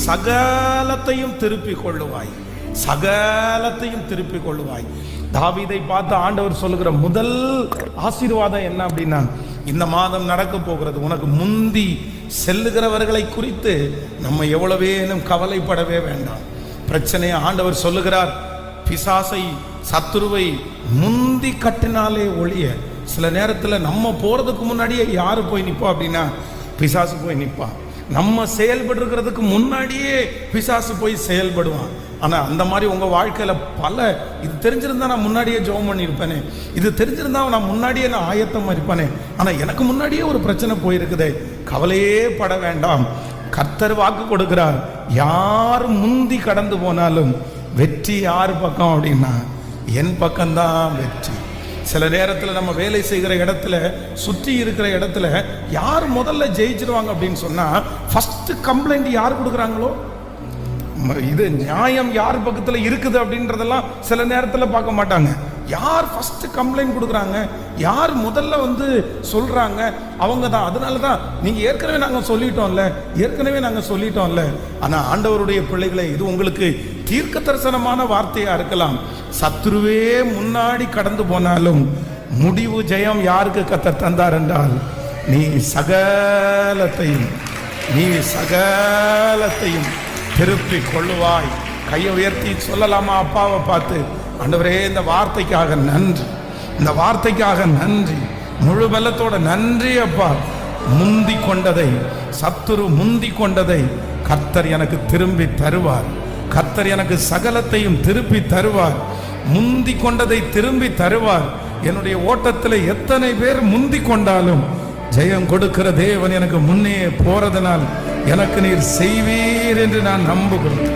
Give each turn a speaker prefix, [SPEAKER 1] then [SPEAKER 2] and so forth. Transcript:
[SPEAKER 1] சகலத்தையும் திருப்பிக் கொள்ளுவாய், சகலத்தையும் திருப்பிக் கொள்ளுவாய். தாவீதை பார்த்து ஆண்டவர் சொல்லுகிற முதல் ஆசீர்வாதம் என்ன அப்படின்னா, இந்த மாதம் நடக்க போகிறது உனக்கு முந்தி செல்லுகிறவர்களை குறித்து நம்ம எவ்வளவேனும் கவலைப்படவே வேண்டாம். பிரச்சனையை ஆண்டவர் சொல்லுகிறார், பிசாசை சத்துருவை முந்தி கட்டினாலே ஒழிய, சில நேரத்தில் நம்ம போறதுக்கு முன்னாடியே யாரு போய் நிற்பா அப்படின்னா பிசாசு போய் நிற்பான். நம்ம செயல்படுறதுக்கு முன்னாடியே பிசாசு போய் செயல்படுவான். ஆனால் அந்த மாதிரி உங்கள் வாழ்க்கையில் பல, இது தெரிஞ்சிருந்தா நான் முன்னாடியே ஜெபம் பண்ணியிருப்பேனே, இது தெரிஞ்சிருந்தா நான் முன்னாடியே நான் ஆயத்தமாக இருப்பேனே, ஆனால் எனக்கு முன்னாடியே ஒரு பிரச்சனை போயிருக்குதே, கவலையே பட வேண்டாம். கர்த்தர் வாக்கு கொடுக்கிறார், யார் முந்தி கடந்து போனாலும் வெற்றி யார் பக்கம் அப்படின்னா என் பக்கம்தான் வெற்றி. சில நேரத்தில் நம்ம வேலை செய்கிற இடத்துல, சுற்றி இருக்கிற இடத்துல யார் முதல்ல ஜெயிச்சிருவாங்க அப்படின்னு சொன்னா, ஃபர்ஸ்ட் கம்ப்ளைண்ட் யார் கொடுக்குறாங்களோ, இது நியாயம் யார் பக்கத்தில் இருக்குது அப்படின்றதெல்லாம் சில நேரத்தில் பார்க்க மாட்டாங்க. யார் ஃபர்ஸ்ட் கம்ப்ளைண்ட் கொடுக்குறாங்க, யார் முதல்ல வந்து சொல்றாங்க, அவங்க தான். அதனால தான் நீங்க ஏற்கனவே நாங்கள் சொல்லிட்டோம்ல. ஆனால் ஆண்டவருடைய பிள்ளைகளை, இது உங்களுக்கு தீர்க்க தரிசனமான வார்த்தையா இருக்கலாம். சத்துருவே முன்னாடி கடந்து போனாலும் முடிவு ஜெயம் யாருக்கு கர்த்தர் தந்தார் என்றால், நீ சகலத்தையும் திருப்பி கொள்ளுவாய். கையை உயர்த்தி சொல்லலாமா அப்பாவை பார்த்து, ஆண்டவரே இந்த வார்த்தைக்காக நன்றி, இந்த வார்த்தைக்காக நன்றி, முழு பலத்தோட நன்றி அப்பா. முந்தி கொண்டதை, சத்துரு முந்தி கொண்டதை கர்த்தர் எனக்கு திரும்பி தருவார். கர்த்தர் எனக்கு சகலத்தையும் திருப்பி தருவார். முந்தி கொண்டதை திரும்பி தருவார். என்னுடைய ஓட்டத்தில் எத்தனை பேர் முந்தி கொண்டாலும் ஜெயம் கொடுக்கிற தேவன் எனக்கு முன்னே போறதனால் எனக்கு நீர் செய்வீர் என்று நான் நம்புகிறேன்.